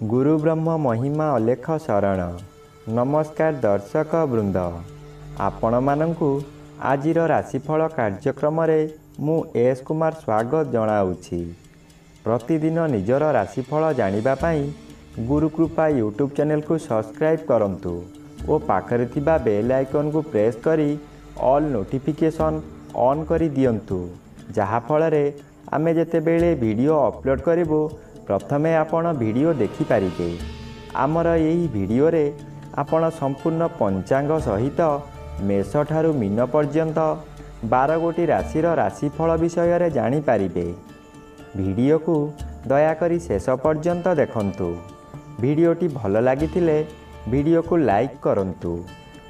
गुरु ब्रह्म महिमा अलेख शरण। नमस्कार दर्शक वृंद, आपण मानंकु आजिर राशिफल कार्यक्रम मु एस कुमार स्वागत जनाऊँगी। प्रतिदिन निजर राशिफल जानिबा पाई गुरुकृपा यूट्यूब चैनल को सब्सक्राइब करंतु और पाखरे थिबा बेल आइकन को प्रेस करी ऑल नोटिफिकेशन ऑन करी दियंतु, जहा फଳରେ आमे जेतेबेले वीडियो अपलोड करिवो प्रथमे आपण वीडियो देखि पारिबे। आमर यही वीडियो रे आपण संपूर्ण पंचांग सहित मेष ठारू मीन पर्यंत 12 गोटी राशिर राशिफल विषय रे जानि पारिबे। वीडियो को दया करी शेष पर्यंत देखंतु। वीडियोटी भल लागिथिले वीडियो को लाइक करंतु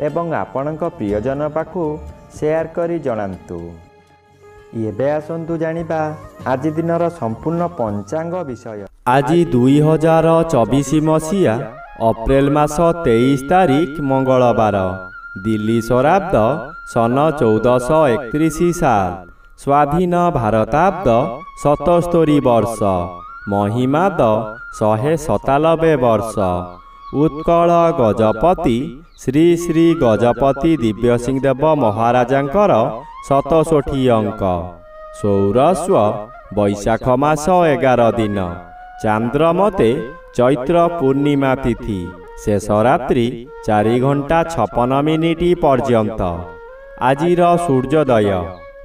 एवं आपणक प्रियजन पाखु शेयर करी जणांतु। एबे आसंतु जानिबा आज दिनर संपूर्ण पंचांग विषय। आज 2024 मसीहा अप्रैल मास 23 तारिख मंगलवार, दिल्ली शराब्द सन 1431 साल, स्वाधीन भारताब्द 77 वर्ष, महिमाद 197 वर्ष। उत्कल गजपति श्री श्री गजपति दिव्य सिंह देव महाराजांकर 67 अंक। सौरस्व वैशाख मास 11 दिन, चांद्रमते चैत्र पूर्णिमा तिथि, शेष रात्रि 4 घंटा 56 मिनिट पर्यंत। आजिर सूर्योदय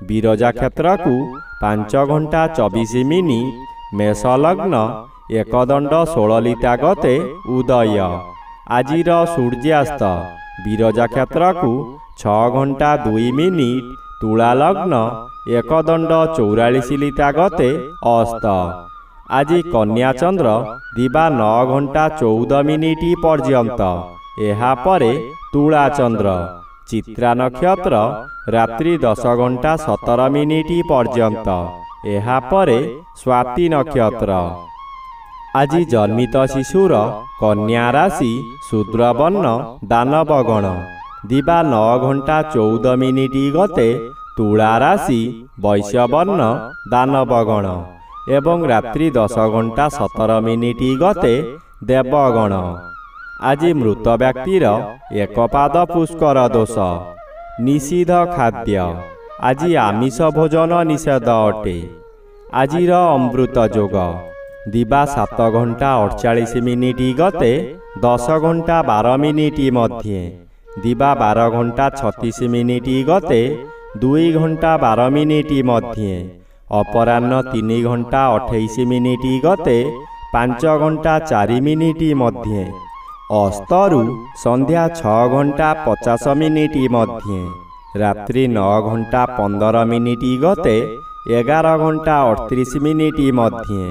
विरजा क्षेत्र को 5 घंटा 24 मिनिट, मेष लग्न एकदंड 16 लिता गते उदय। आजिर सूर्यास्त विरजा क्षेत्र को 6 घंटा 2 मिनिट, तुला लग्न एकदंड 44 लिता गते अस्त। आज कन्या चंद्र दिबा 9 घंटा 14 मिनिट पर्यंत। एहा परे तुला चंद्र, चित्रा नक्षत्र रात्रि 10 घंटा 17 मिनिट पर्यंत। एहा परे स्वाति नक्षत्र। आज जन्मित शिशुर कन्या राशि शूद्रवर्ण दानवगण, दिबा 9 घंटा 14 मिनिट गते तुला राशि वैश्यवर्ण दानवगण एवं रात्रि 10 घंटा 17 मिनिट गते देवगण। आज मृत व्यक्तिर एक पाद पुष्कर दोष, निषिद्ध खाद्य। आज आमिष भोजन निषेध अटे। आजिर अमृत जोग दिबा 7 घंटा 48 मिनिट गते 10 घंटा 12 मिनिट मध्ये, दिबा 12 घंटा 36 मिनिट गते 2 घंटा 12 मिनिट मध्ये, अपराह्न 3 घंटा 28 मिनिट गते 5 घंटा 4 मिनिट मध्ये, अस्तरु संध्या 6 घंटा 50 मिनिट मध्ये, रात्रि 9 घंटा 15 मिनिट गते 11 घंटा 38 मिनिट मध्ये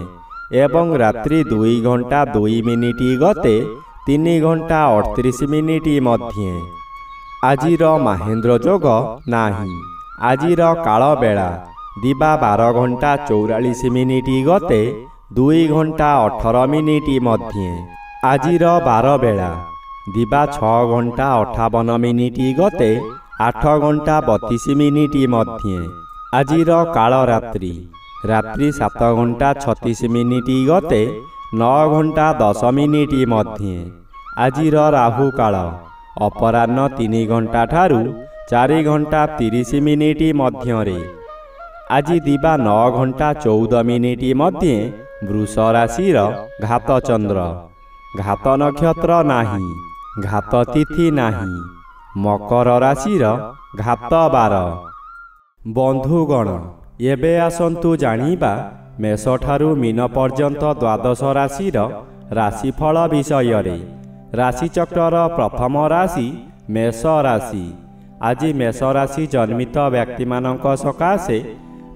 एवं रात्रि 2 घंटा 2 मिनिट गते 3 घंटा 38 मिनिट मध्ये। आजिर महेंद्र जोग नाही। आजिर काल बेला दिबा 12 घंटा 44 मिनिट गते 2 घंटा 18 मिनिट मध्ये। आजिर 12 बेला दिबा 6 घंटा 58 मिनिट गते 8 घंटा 32 मिनिट मध्ये। आजिर काल रात्रि रात्रि 7 घंटा 36 मिनिट गते 9 घंटा 10 मिनिट मध्ये। आजिर राहु काल अपराह्न 3 घंटा ठारू 4 घंटा 30 मिनिट मध्यरे। आज दिबा 9 घंटा 14 मिनिट मध्ये वृष राशिर घात चंद्र, घात नक्षत्र नाही, घात तिथि नाही, मकर राशिर घात बार। बंधुगण एबे आसंतु जानिबा मेष ठारू मीन पर्यंत 12 राशिर राशिफल विषय रे। राशिचक्रर प्रथम राशि मेष राशि। आज मेष राशि जन्मित व्यक्ति मानक सकाशे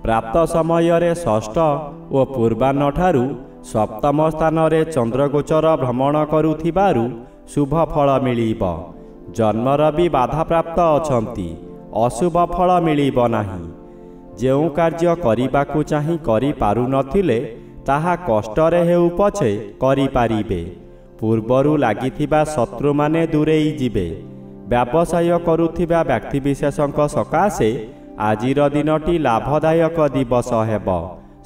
प्राप्त समय रे षष्ठ और पूर्वाह्न ठारू सप्तम स्थान रे चंद्रगोचर भ्रमण करुथिबारु शुभ फल मिलिब। जन्मर भी बाधा प्राप्त अछंती, अशुभ फल मिलिब नाही। जेउ कार्य करिबाकु चाहि करि पारु नथिले ताहा कष्टरे हेउ पछे करि पारिबे। पूर्वरु लागिथिबा शत्रु माने दूरेई जिबे। व्यवसाय करुथिबा व्यक्ति विशेषक सकाशे आजिर दिनटी लाभदायक दिवस हेब।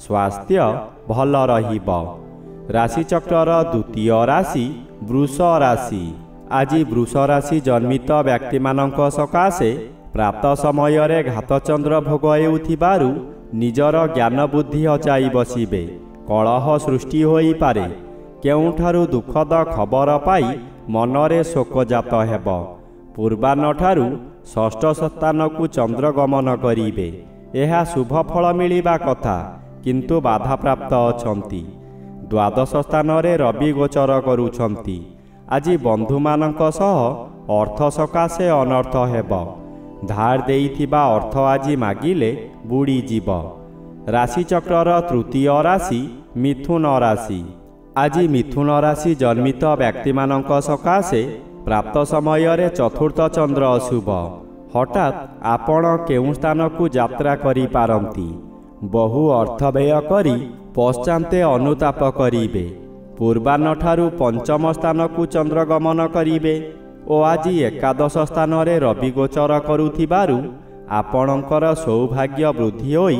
स्वास्थ्य भल रहिब। ରାଶିଚକ୍ରର ଦ୍ୱିତୀୟ ରାଶି ବୃଷ ରାଶି। ଆଜି ବୃଷ ରାଶି ଜନ୍ମିତ ବ୍ୟକ୍ତିମାନଙ୍କ ସକାଶେ ପ୍ରାପ୍ତ ସମୟରେ ଘାତଚନ୍ଦ୍ର ଭୋଗ ହେଉଥିବାରୁ ନିଜର ଜ୍ଞାନ ବୁଦ୍ଧି ହଜାଇ ବସିବେ। କଳହ ସୃଷ୍ଟି ହୋଇପାରେ। କେଉଁଠାରୁ ଦୁଃଖଦ ଖବର ପାଇ ମନରେ ଶୋକଜାତ ହେବ। ପୂର୍ବାହ୍ନଠାରୁ ଷଷ୍ଠ ସ୍ଥାନକୁ ଚନ୍ଦ୍ର ଗମନ କରିବେ। ଏହା ଶୁଭ ଫଳ ମିଳିବା କଥା, କିନ୍ତୁ ବାଧାପ୍ରାପ୍ତ ଅଛନ୍ତି। ଦ୍ୱାଦଶ ସ୍ଥାନରେ ରବି ଗୋଚର କରୁଛନ୍ତି। ଆଜି ବନ୍ଧୁମାନଙ୍କ ସହ ଅର୍ଥ ସକାଶେ ଅନର୍ଥ ହେବ। ଧାର ଦେଇଥିବା ଅର୍ଥ ଆଜି ମାଗିଲେ ବୁଡ଼ିଯିବ। ରାଶିଚକ୍ରର ତୃତୀୟ ରାଶି ମିଥୁନ ରାଶି। ଆଜି ମିଥୁନ ରାଶି ଜନ୍ମିତ ବ୍ୟକ୍ତିମାନଙ୍କ ସକାଶେ ପ୍ରାପ୍ତ ସମୟରେ ଚତୁର୍ଥ ଚନ୍ଦ୍ର ଅଶୁଭ। ହଠାତ୍ ଆପଣ କେଉଁ ସ୍ଥାନକୁ ଯାତ୍ରା କରିପାରନ୍ତି। ବହୁ ଅର୍ଥ ବ୍ୟୟ କରି ପଶ୍ଚାନ୍ତେ ଅନୁତାପ କରିବେ। ପୂର୍ବାହ୍ନଠାରୁ ପଞ୍ଚମ ସ୍ଥାନକୁ ଚନ୍ଦ୍ର ଗମନ କରିବେ ଓ ଆଜି ଏକାଦଶ ସ୍ଥାନରେ ରବି ଗୋଚର କରୁଥିବାରୁ ଆପଣଙ୍କର ସୌଭାଗ୍ୟ ବୃଦ୍ଧି ହୋଇ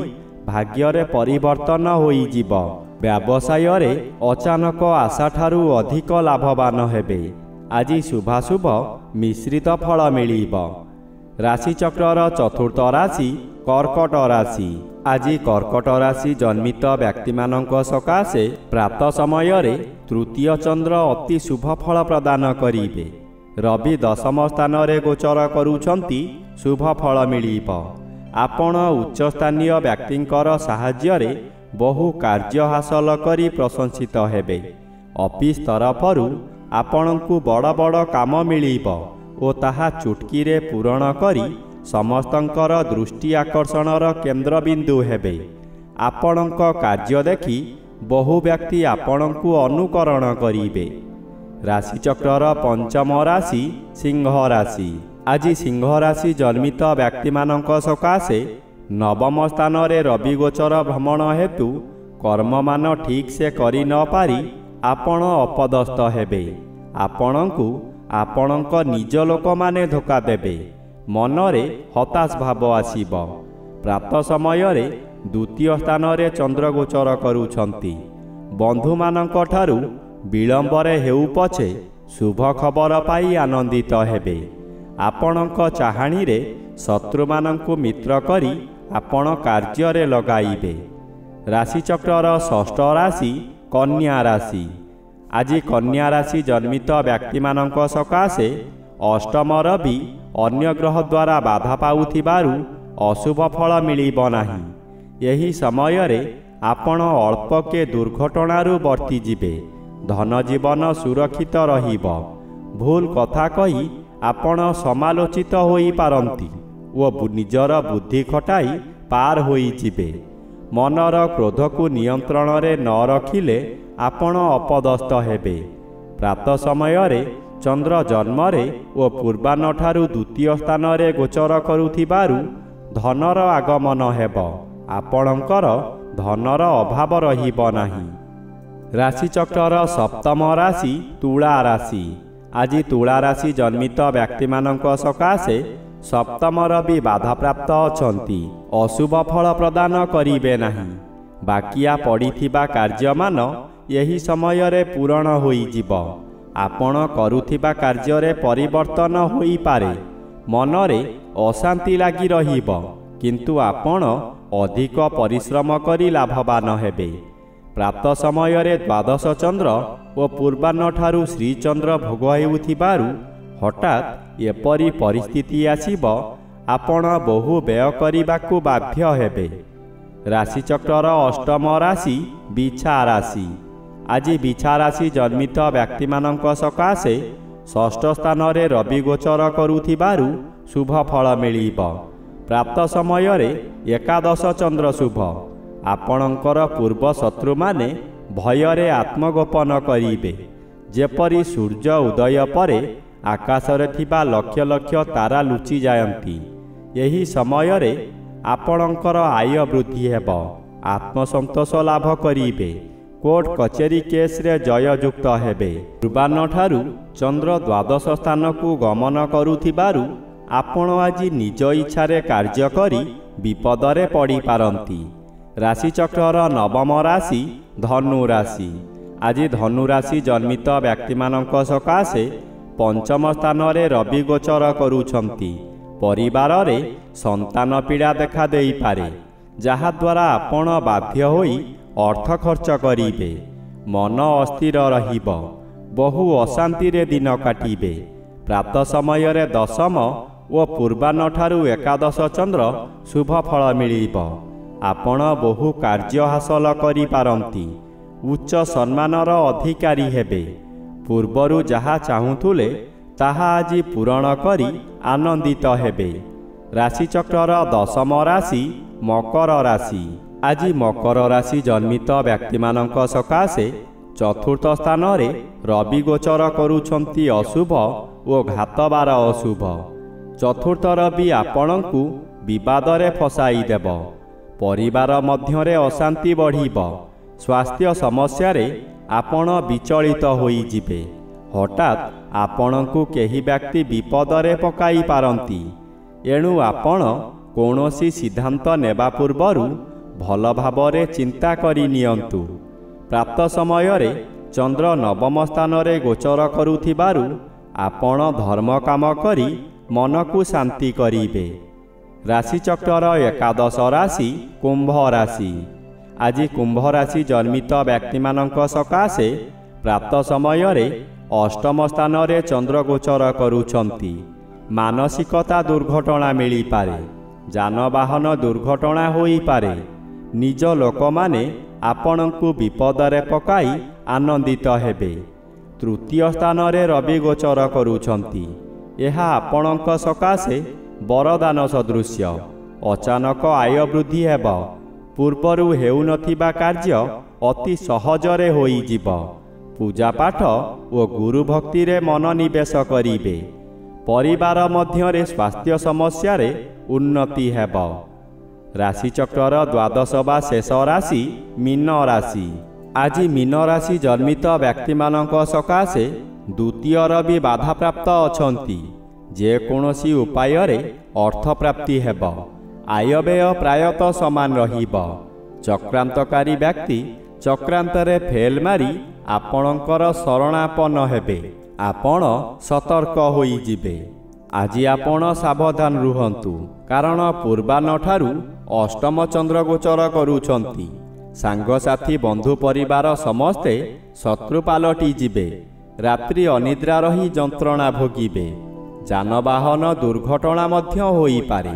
ଭାଗ୍ୟରେ ପରିବର୍ତ୍ତନ ହୋଇଯିବ। ବ୍ୟବସାୟରେ ଅଚାନକ ଆଶାଠାରୁ ଅଧିକ ଲାଭବାନ ହେବେ। ଆଜି ଶୁଭାଶୁଭ ମିଶ୍ରିତ ଫଳ ମିଳିବ। ରାଶିଚକ୍ରର ଚତୁର୍ଥ ରାଶି କର୍କଟ ରାଶି। ଆଜି କର୍କଟ ରାଶି ଜନ୍ମିତ ବ୍ୟକ୍ତିମାନଙ୍କ ସକାଶେ ପ୍ରାପ୍ତ ସମୟରେ ତୃତୀୟ ଚନ୍ଦ୍ର ଅତି ଶୁଭ ଫଳ ପ୍ରଦାନ କରିବେ। ରବି ଦଶମ ସ୍ଥାନରେ ଗୋଚର କରୁଛନ୍ତି। ଶୁଭ ଫଳ ମିଳିବ। ଆପଣ ଉଚ୍ଚସ୍ଥାନୀୟ ବ୍ୟକ୍ତିଙ୍କର ସାହାଯ୍ୟରେ ବହୁ କାର୍ଯ୍ୟ ହାସଲ କରି ପ୍ରଶଂସିତ ହେବେ। ଅଫିସ୍ ତରଫରୁ ଆପଣଙ୍କୁ ବଡ଼ ବଡ଼ କାମ ମିଳିବ ଓ ତାହା ଚୁଟକିରେ ପୂରଣ କରି ସମସ୍ତଙ୍କର ଦୃଷ୍ଟି ଆକର୍ଷଣର କେନ୍ଦ୍ରବିନ୍ଦୁ ହେବେ। ଆପଣଙ୍କ କାର୍ଯ୍ୟ ଦେଖି ବହୁ ବ୍ୟକ୍ତି ଆପଣଙ୍କୁ ଅନୁକରଣ କରିବେ। ରାଶିଚକ୍ରର ପଞ୍ଚମ ରାଶି ସିଂହ ରାଶି। ଆଜି ସିଂହ ରାଶି ଜନ୍ମିତ ବ୍ୟକ୍ତିମାନଙ୍କ ସକାଶେ ନବମ ସ୍ଥାନରେ ରବି ଗୋଚର ଭ୍ରମଣ ହେତୁ କର୍ମମାନ ଠିକ୍ ସେ କରି ନ ପାରି ଆପଣ ଅପଦସ୍ଥ ହେବେ। ଆପଣଙ୍କୁ ଆପଣଙ୍କ ନିଜ ଲୋକମାନେ ଧୋକା ଦେବେ। ମନରେ ହତାଶ ଭାବ ଆସିବ। ପ୍ରାପ୍ତ ସମୟରେ ଦ୍ୱିତୀୟ ସ୍ଥାନରେ ଚନ୍ଦ୍ର ଗୋଚର କରୁଛନ୍ତି। ବନ୍ଧୁମାନଙ୍କ ଠାରୁ ବିଳମ୍ବରେ ହେଉ ପଛେ ଶୁଭ ଖବର ପାଇ ଆନନ୍ଦିତ ହେବେ। ଆପଣଙ୍କ ଚାହାଣୀରେ ଶତ୍ରୁମାନଙ୍କୁ ମିତ୍ର କରି ଆପଣ କାର୍ଯ୍ୟରେ ଲଗାଇବେ। ରାଶିଚକ୍ରର ଷଷ୍ଠ ରାଶି କନ୍ୟା ରାଶି। ଆଜି କନ୍ୟା ରାଶି ଜନ୍ମିତ ବ୍ୟକ୍ତିମାନଙ୍କ ସକାଶେ ଅଷ୍ଟମ ରବି ଅନ୍ୟ ଗ୍ରହ ଦ୍ୱାରା ବାଧା ପାଉଥିବାରୁ ଅଶୁଭ ଫଳ ମିଳିବ ନାହିଁ। ଏହି ସମୟରେ ଆପଣ ଅଳ୍ପକେ ଦୁର୍ଘଟଣାରୁ ବର୍ତ୍ତିଯିବେ। ଧନ ଜୀବନ ସୁରକ୍ଷିତ ରହିବ। ଭୁଲ କଥା କହି ଆପଣ ସମାଲୋଚିତ ହୋଇପାରନ୍ତି ଓ ନିଜର ବୁଦ୍ଧି ଖଟାଇ ପାର ହୋଇଯିବେ। ମନର କ୍ରୋଧକୁ ନିୟନ୍ତ୍ରଣରେ ନ ରଖିଲେ ଆପଣ ଅପଦସ୍ଥ ହେବେ। ପ୍ରାପ୍ତ ସମୟରେ ଚନ୍ଦ୍ର ଜନ୍ମରେ ଓ ପୂର୍ବାହ୍ନଠାରୁ ଦ୍ୱିତୀୟ ସ୍ଥାନରେ ଗୋଚର କରୁଥିବାରୁ ଧନର ଆଗମନ ହେବ। ଆପଣଙ୍କର ଧନର ଅଭାବ ରହିବ ନାହିଁ। ରାଶିଚକ୍ରର ସପ୍ତମ ରାଶି ତୁଳା ରାଶି। ଆଜି ତୁଳା ରାଶି ଜନ୍ମିତ ବ୍ୟକ୍ତିମାନଙ୍କ ସକାଶେ ସପ୍ତମ ରବି ବାଧାପ୍ରାପ୍ତ ଅଛନ୍ତି। ଅଶୁଭ ଫଳ ପ୍ରଦାନ କରିବେ ନାହିଁ। ବାକିଆ ପଡ଼ିଥିବା କାର୍ଯ୍ୟମାନ ଏହି ସମୟରେ ପୂରଣ ହୋଇଯିବ। ଆପଣ କରୁଥିବା କାର୍ଯ୍ୟରେ ପରିବର୍ତ୍ତନ ହୋଇପାରେ। ମନରେ ଅଶାନ୍ତି ଲାଗି ରହିବ, କିନ୍ତୁ ଆପଣ ଅଧିକ ପରିଶ୍ରମ କରି ଲାଭବାନ ହେବେ। ପ୍ରାପ୍ତ ସମୟରେ ଦ୍ୱାଦଶ ଚନ୍ଦ୍ର ଓ ପୂର୍ବାହ୍ନଠାରୁ ଶ୍ରୀଚନ୍ଦ୍ର ଭୋଗ ହେଉଥିବାରୁ ହଠାତ୍ ଏପରି ପରିସ୍ଥିତି ଆସିବ ଆପଣ ବହୁ ବ୍ୟୟ କରିବାକୁ ବାଧ୍ୟ ହେବେ। ରାଶିଚକ୍ରର ଅଷ୍ଟମ ରାଶି ବିଛା ରାଶି। ଆଜି ବିଛା ରାଶି ଜନ୍ମିତ ବ୍ୟକ୍ତିମାନଙ୍କ ସକାଶେ ଷଷ୍ଠ ସ୍ଥାନରେ ରବି ଗୋଚର କରୁଥିବାରୁ ଶୁଭ ଫଳ ମିଳିବ। ପ୍ରାପ୍ତ ସମୟରେ ଏକାଦଶ ଚନ୍ଦ୍ର ଶୁଭ। ଆପଣଙ୍କର ପୂର୍ବ ଶତ୍ରୁମାନେ ଭୟରେ ଆତ୍ମଗୋପନ କରିବେ। ଯେପରି ସୂର୍ଯ୍ୟ ଉଦୟ ପରେ ଆକାଶରେ ଥିବା ଲକ୍ଷ ଲକ୍ଷ ତାରା ଲୁଚି ଯାଆନ୍ତି। ଏହି ସମୟରେ ଆପଣଙ୍କର ଆୟ ବୃଦ୍ଧି ହେବ। ଆତ୍ମସନ୍ତୋଷ ଲାଭ କରିବେ। କୋର୍ଟ କଚେରୀ କେସ୍ରେ ଜୟଯୁକ୍ତ ହେବେ। ପୂର୍ବାହ୍ନଠାରୁ ଚନ୍ଦ୍ର ଦ୍ୱାଦଶ ସ୍ଥାନକୁ ଗମନ କରୁଥିବାରୁ ଆପଣ ଆଜି ନିଜ ଇଚ୍ଛାରେ କାର୍ଯ୍ୟ କରି ବିପଦରେ ପଡ଼ିପାରନ୍ତି। ରାଶିଚକ୍ରର ନବମ ରାଶି ଧନୁ ରାଶି। ଆଜି ଧନୁରାଶି ଜନ୍ମିତ ବ୍ୟକ୍ତିମାନଙ୍କ ସକାଶେ ପଞ୍ଚମ ସ୍ଥାନରେ ରବି ଗୋଚର କରୁଛନ୍ତି। ପରିବାରରେ ସନ୍ତାନ ପୀଡ଼ା ଦେଖା ଦେଇପାରେ, ଯାହାଦ୍ୱାରା ଆପଣ ବାଧ୍ୟ ହୋଇ ଅର୍ଥ ଖର୍ଚ୍ଚ କରିବେ। ମନ ଅସ୍ଥିର ରହିବ। ବହୁ ଅଶାନ୍ତିରେ ଦିନ କାଟିବେ। ପ୍ରାତ ସମୟରେ ଦଶମ ଓ ପୂର୍ବାହ୍ନଠାରୁ ଏକାଦଶ ଚନ୍ଦ୍ର ଶୁଭ ଫଳ ମିଳିବ। ଆପଣ ବହୁ କାର୍ଯ୍ୟ ହାସଲ କରିପାରନ୍ତି। ଉଚ୍ଚ ସମ୍ମାନର ଅଧିକାରୀ ହେବେ। ପୂର୍ବରୁ ଯାହା ଚାହୁଁଥିଲେ ତାହା ଆଜି ପୂରଣ କରି ଆନନ୍ଦିତ ହେବେ। ରାଶିଚକ୍ରର ଦଶମ ରାଶି ମକର ରାଶି। ଆଜି ମକର ରାଶି ଜନ୍ମିତ ବ୍ୟକ୍ତିମାନଙ୍କ ସକାଶେ ଚତୁର୍ଥ ସ୍ଥାନରେ ରବି ଗୋଚର କରୁଛନ୍ତି ଅଶୁଭ ଓ ଘାତବାର ଅଶୁଭ। ଚତୁର୍ଥ ରବି ଆପଣଙ୍କୁ ବିବାଦରେ ଫସାଇ ଦେବ। ପରିବାର ମଧ୍ୟରେ ଅଶାନ୍ତି ବଢ଼ିବ। ସ୍ୱାସ୍ଥ୍ୟ ସମସ୍ୟାରେ ଆପଣ ବିଚଳିତ ହୋଇଯିବେ। ହଠାତ୍ ଆପଣଙ୍କୁ କେହି ବ୍ୟକ୍ତି ବିପଦରେ ପକାଇ ପାରନ୍ତି। ଏଣୁ ଆପଣ କୌଣସି ସିଦ୍ଧାନ୍ତ ନେବା ପୂର୍ବରୁ ଭଲ ଭାବରେ ଚିନ୍ତା କରି ନିଅନ୍ତୁ। ପ୍ରାପ୍ତ ସମୟରେ ଚନ୍ଦ୍ର ନବମ ସ୍ଥାନରେ ଗୋଚର କରୁଥିବାରୁ ଆପଣ ଧର୍ମ କାମ କରି ମନକୁ ଶାନ୍ତି କରିବେ। ରାଶିଚକ୍ରର ଏକାଦଶ ରାଶି କୁମ୍ଭ ରାଶି। ଆଜି କୁମ୍ଭ ରାଶି ଜନ୍ମିତ ବ୍ୟକ୍ତିମାନଙ୍କ ସକାଶେ ପ୍ରାପ୍ତ ସମୟରେ ଅଷ୍ଟମ ସ୍ଥାନରେ ଚନ୍ଦ୍ର ଗୋଚର କରୁଛନ୍ତି। ମାନସିକତା ଦୁର୍ଘଟଣା ମିଳିପାରେ। ଯାନବାହନ ଦୁର୍ଘଟଣା ହୋଇପାରେ। ନିଜ ଲୋକମାନେ ଆପଣଙ୍କୁ ବିପଦରେ ପକାଇ ଆନନ୍ଦିତ ହେବେ। ତୃତୀୟ ସ୍ଥାନରେ ରବି ଗୋଚର କରୁଛନ୍ତି। ଏହା ଆପଣଙ୍କ ସକାଶେ ବରଦାନ ସଦୃଶ୍ୟ। ଅଚାନକ ଆୟ ବୃଦ୍ଧି ହେବ। ପୂର୍ବରୁ ହେଉନଥିବା କାର୍ଯ୍ୟ ଅତି ସହଜରେ ହୋଇଯିବ। ପୂଜାପାଠ ଓ ଗୁରୁ ଭକ୍ତିରେ ମନୋନିବେଶ କରିବେ। ପରିବାର ମଧ୍ୟରେ ସ୍ୱାସ୍ଥ୍ୟ ସମସ୍ୟାରେ ଉନ୍ନତି ହେବ। ରାଶିଚକ୍ରର ଦ୍ୱାଦଶ ବା ଶେଷ ରାଶି ମୀନ ରାଶି। ଆଜି ମୀନ ରାଶି ଜନ୍ମିତ ବ୍ୟକ୍ତିମାନଙ୍କ ସକାଶେ ଦ୍ୱିତୀୟ ରବି ବାଧାପ୍ରାପ୍ତ ଅଛନ୍ତି। ଯେକୌଣସି ଉପାୟରେ ଅର୍ଥପ୍ରାପ୍ତି ହେବ। ଆୟବ୍ୟୟ ପ୍ରାୟତଃ ସମାନ ରହିବ। ଚକ୍ରାନ୍ତକାରୀ ବ୍ୟକ୍ତି ଚକ୍ରାନ୍ତରେ ଫେଲ୍ ମାରି ଆପଣଙ୍କର ଶରଣାପନ୍ନ ହେବେ। ଆପଣ ସତର୍କ ହୋଇଯିବେ। ଆଜି ଆପଣ ସାବଧାନ ରୁହନ୍ତୁ, କାରଣ ପୂର୍ବାହ୍ନଠାରୁ ଅଷ୍ଟମ ଚନ୍ଦ୍ର ଗୋଚର କରୁଛନ୍ତି। ସାଙ୍ଗସାଥି ବନ୍ଧୁ ପରିବାର ସମସ୍ତେ ଶତ୍ରୁ ପାଲଟି ଯିବେ। ରାତ୍ରି ଅନିଦ୍ରା ରହି ଯନ୍ତ୍ରଣା ଭୋଗିବେ। ଯାନବାହନ ଦୁର୍ଘଟଣା ମଧ୍ୟ ହୋଇପାରେ।